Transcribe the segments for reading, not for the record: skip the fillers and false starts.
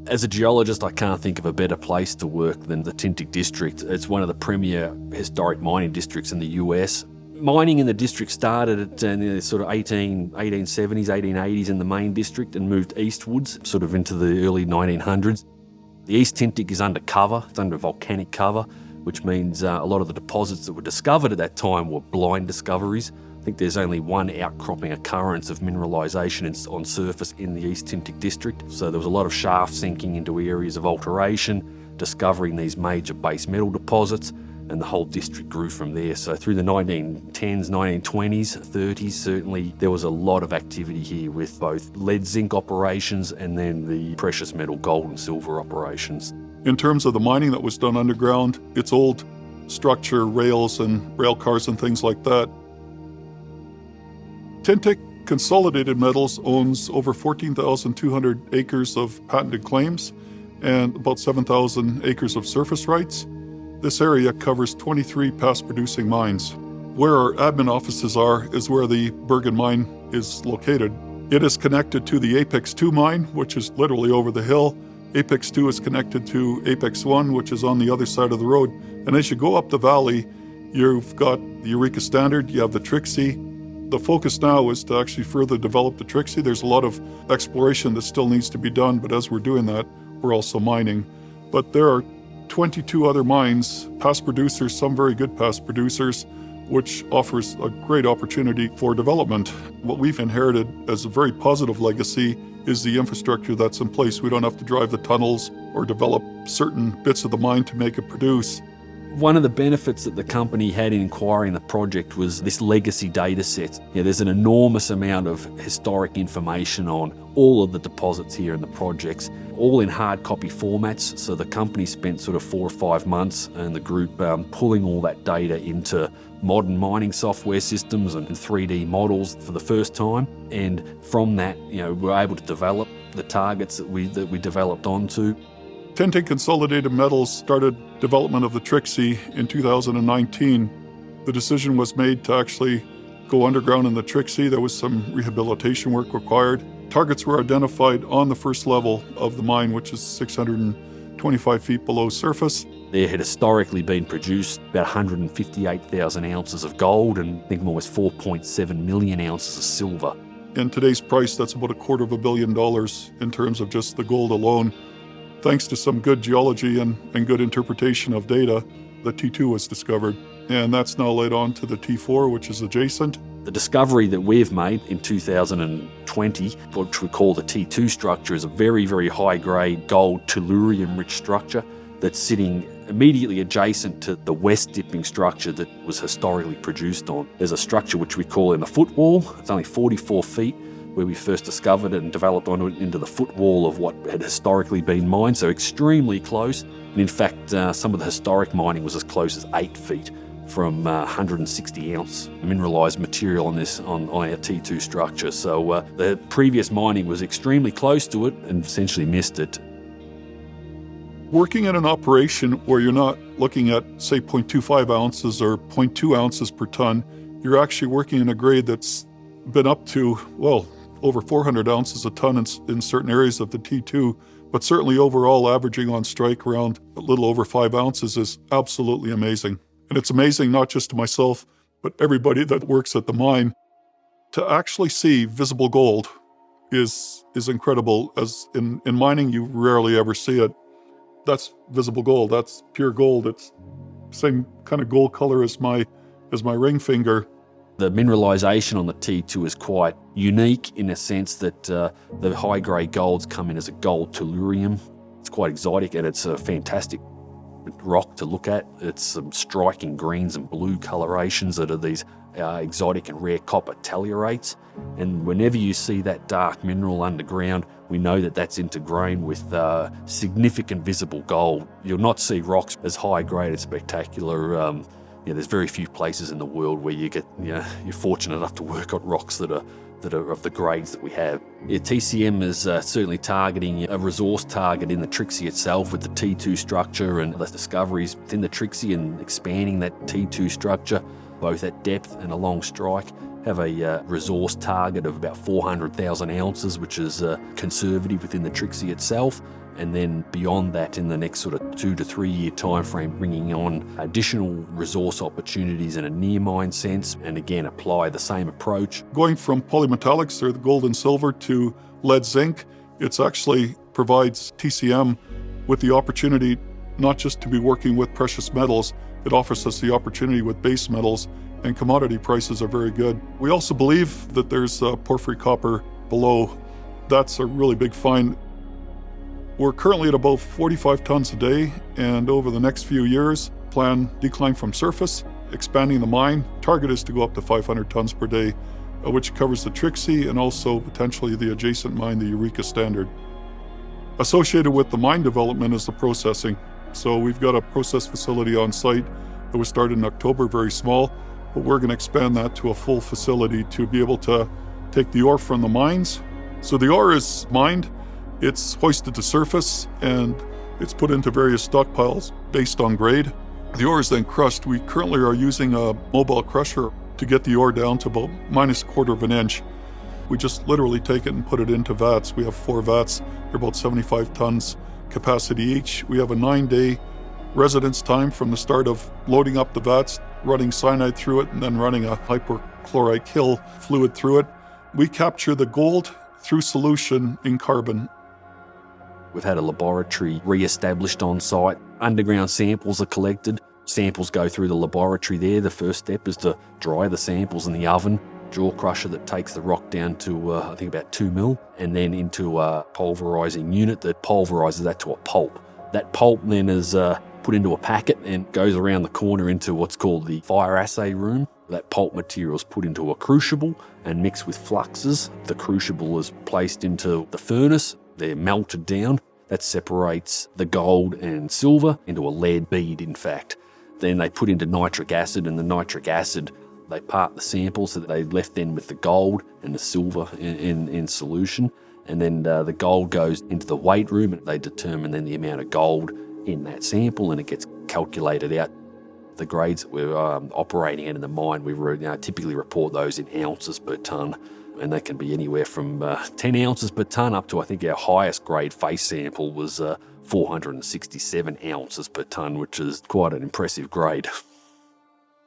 As a geologist, I can't think of a better place to work than the Tintic District. It's one of the premier historic mining districts in the US. Mining in the district started at the sort of 1870s, 1880s in the main district and moved eastwards, sort of into the early 1900s. The East Tintic is under cover, it's under volcanic cover, which means a lot of the deposits that were discovered at that time were blind discoveries. I think there's only one outcropping occurrence of mineralisation on surface in the East Tintic district. So there was a lot of shaft sinking into areas of alteration, discovering these major base metal deposits, and the whole district grew from there. So through the 1910s, 1920s, 30s, certainly there was a lot of activity here with both lead zinc operations and then the precious metal gold and silver operations. In terms of the mining that was done underground, it's old structure, rails and rail cars and things like that. Tintic Consolidated Metals owns over 14,200 acres of patented claims and about 7,000 acres of surface rights. This area covers 23 past-producing mines. Where our admin offices are is where the Bergen mine is located. It is connected to the Apex 2 mine, which is literally over the hill. Apex 2 is connected to Apex 1, which is on the other side of the road. And as you go up the valley, you've got the Eureka Standard, you have the Trixie. The focus now is to actually further develop the Trixie. There's a lot of exploration that still needs to be done, but as we're doing that, we're also mining. But there are 22 other mines, past producers, some very good past producers, which offers a great opportunity for development. What we've inherited as a very positive legacy is the infrastructure that's in place. We don't have to drive the tunnels or develop certain bits of the mine to make it produce. One of the benefits that the company had in acquiring the project was this legacy data set. There's an enormous amount of historic information on all of the deposits here in the projects, all in hard copy formats. So the company spent sort of 4 or 5 months and the group pulling all that data into modern mining software systems and 3D models for the first time. And from that, we're able to develop the targets that we developed onto. Tintic Consolidated Metals started development of the Trixie in 2019. The decision was made to actually go underground in the Trixie. There was some rehabilitation work required. Targets were identified on the first level of the mine, which is 625 feet below surface. There had historically been produced about 158,000 ounces of gold and I think almost 4.7 million ounces of silver. In today's price, that's about $250 million in terms of just the gold alone. Thanks to some good geology and good interpretation of data, the T2 was discovered, and that's now led on to the T4, which is adjacent. The discovery that we've made in 2020, which we call the T2 structure, is a very, very high-grade gold tellurium-rich structure that's sitting immediately adjacent to the west-dipping structure that was historically produced on. There's a structure which we call in the footwall. It's only 44 feet, where we first discovered it and developed onto it into the footwall of what had historically been mined, so extremely close. And in fact, some of the historic mining was as close as 8 feet from 160 ounce mineralised material on our T2 structure. So the previous mining was extremely close to it and essentially missed it. Working in an operation where you're not looking at, say, 0.25 ounces or 0.2 ounces per ton, you're actually working in a grade that's been up to, over 400 ounces a ton in certain areas of the T2, but certainly overall averaging on strike around a little over 5 ounces is absolutely amazing. And it's amazing not just to myself, but everybody that works at the mine. To actually see visible gold is incredible, as in mining you rarely ever see it. That's visible gold, that's pure gold. It's the same kind of gold color as my ring finger. The mineralisation on the T2 is quite unique in a sense that the high-grade golds come in as a gold tellurium. It's quite exotic and it's a fantastic rock to look at. It's some striking greens and blue colorations that are these exotic and rare copper telluriates. And whenever you see that dark mineral underground, we know that that's intergrown with significant visible gold. You'll not see rocks as high-grade and spectacular. There's very few places in the world where you're fortunate enough to work on rocks that are of the grades that we have. TCM is certainly targeting a resource target in the Trixie itself with the T2 structure and the discoveries within the Trixie and expanding that T2 structure, both at depth and along strike. Have a resource target of about 400,000 ounces, which is conservative within the Trixie itself. And then beyond that, in the next sort of 2 to 3 year time frame, bringing on additional resource opportunities in a near mine sense, and again apply the same approach. Going from polymetallics, or the gold and silver, to lead zinc, it actually provides TCM with the opportunity not just to be working with precious metals, it offers us the opportunity with base metals, and commodity prices are very good. We also believe that there's porphyry copper below. That's a really big find. We're currently at about 45 tons a day, and over the next few years, plan decline from surface, expanding the mine. Target is to go up to 500 tons per day, which covers the Trixie and also potentially the adjacent mine, the Eureka Standard. Associated with the mine development is the processing. So we've got a process facility on site that was started in October, very small, but we're going to expand that to a full facility to be able to take the ore from the mines. So the ore is mined, it's hoisted to surface, and it's put into various stockpiles based on grade. The ore is then crushed. We currently are using a mobile crusher to get the ore down to about -1/4 of an inch. We just literally take it and put it into vats. We have 4 vats. They're about 75 tons capacity each. We have a 9-day residence time from the start of loading up the vats, running cyanide through it, and then running a hypochlorite kill fluid through it. We capture the gold through solution in carbon. We've had a laboratory re-established on site. Underground samples are collected. Samples go through the laboratory there. The first step is to dry the samples in the oven. Jaw crusher that takes the rock down to, I think, about 2 mil, and then into a pulverizing unit that pulverizes that to a pulp. That pulp then is put into a packet and goes around the corner into what's called the fire assay room. That pulp material is put into a crucible and mixed with fluxes. The crucible is placed into the furnace. They're melted down. That separates the gold and silver into a lead bead, in fact. Then they put into nitric acid, and the nitric acid, they part the samples so that they left then with the gold and the silver in solution. And then the gold goes into the weight room, and they determine then the amount of gold in that sample, and it gets calculated out. The grades that we're operating in the mine, we typically report those in ounces per tonne, and they can be anywhere from 10 ounces per tonne up to, I think our highest grade face sample was 467 ounces per tonne, which is quite an impressive grade.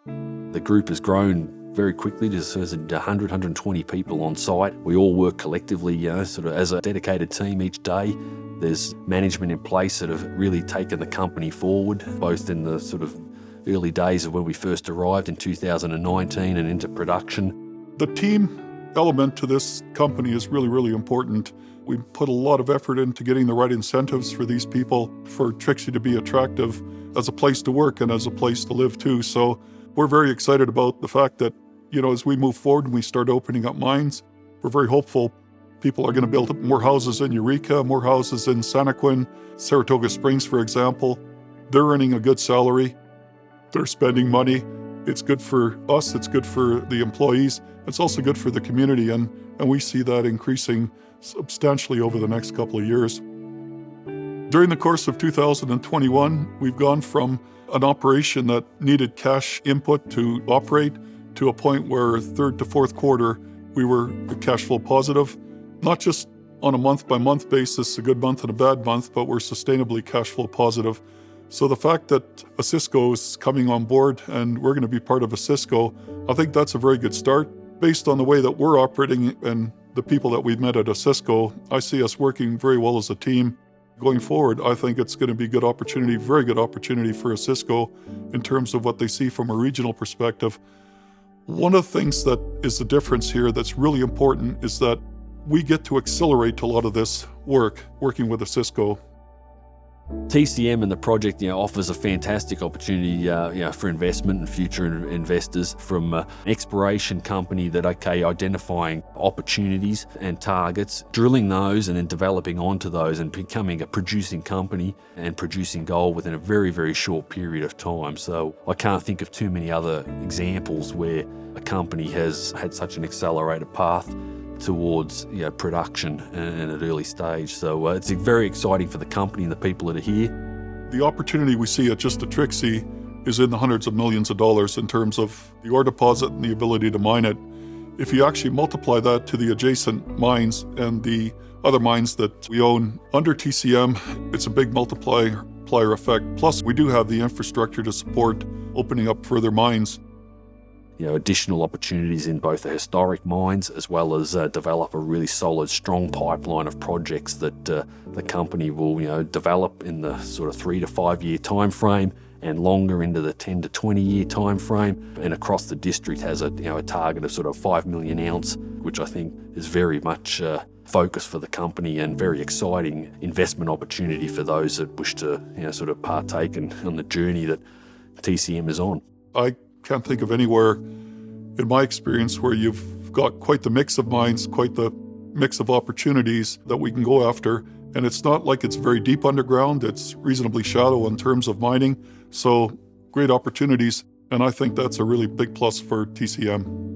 The group has grown very quickly. There's 100, 120 people on site. We all work collectively, sort of as a dedicated team each day. There's management in place that have really taken the company forward, both in the sort of early days of when we first arrived in 2019 and into production. The team element to this company is really, really important. We put a lot of effort into getting the right incentives for these people, for Trixie to be attractive as a place to work and as a place to live too. So we're very excited about the fact that, as we move forward and we start opening up mines, we're very hopeful people are going to build up more houses in Eureka, more houses in Santaquin, Saratoga Springs, for example. They're earning a good salary. They're spending money. It's good for us. It's good for the employees. It's also good for the community. And we see that increasing substantially over the next couple of years. During the course of 2021, we've gone from an operation that needed cash input to operate to a point where third to fourth quarter, we were cash flow positive, not just on a month-by-month basis, a good month and a bad month, but we're sustainably cash flow positive. So the fact that a Cisco is coming on board and we're going to be part of a Cisco, I think that's a very good start. Based on the way that we're operating and the people that we've met at a Cisco, I see us working very well as a team. Going forward, I think it's going to be a good opportunity, very good opportunity for a Cisco in terms of what they see from a regional perspective. One of the things that is the difference here that's really important is that we get to accelerate a lot of this work, working with a Cisco. TCM and the project offers a fantastic opportunity for investment and future investors, from an exploration company that, identifying opportunities and targets, drilling those and then developing onto those and becoming a producing company and producing gold within a very, very short period of time. So I can't think of too many other examples where a company has had such an accelerated path towards production and at early stage. So it's very exciting for the company and the people that are here. The opportunity we see at just the Trixie is in the hundreds of millions of dollars in terms of the ore deposit and the ability to mine it. If you actually multiply that to the adjacent mines and the other mines that we own under TCM, it's a big multiplier effect. Plus, we do have the infrastructure to support opening up further mines. Additional opportunities in both the historic mines as well as develop a really solid, strong pipeline of projects that the company will, develop in the sort of 3 to 5 year time frame and longer into the 10 to 20 year time frame. And across the district has a target of sort of 5 million ounce, which I think is very much focus for the company and very exciting investment opportunity for those that wish to sort of partake on the journey that TCM is on. I can't think of anywhere in my experience where you've got quite the mix of mines, quite the mix of opportunities that we can go after. And it's not like it's very deep underground, it's reasonably shallow in terms of mining. So great opportunities, and I think that's a really big plus for TCM.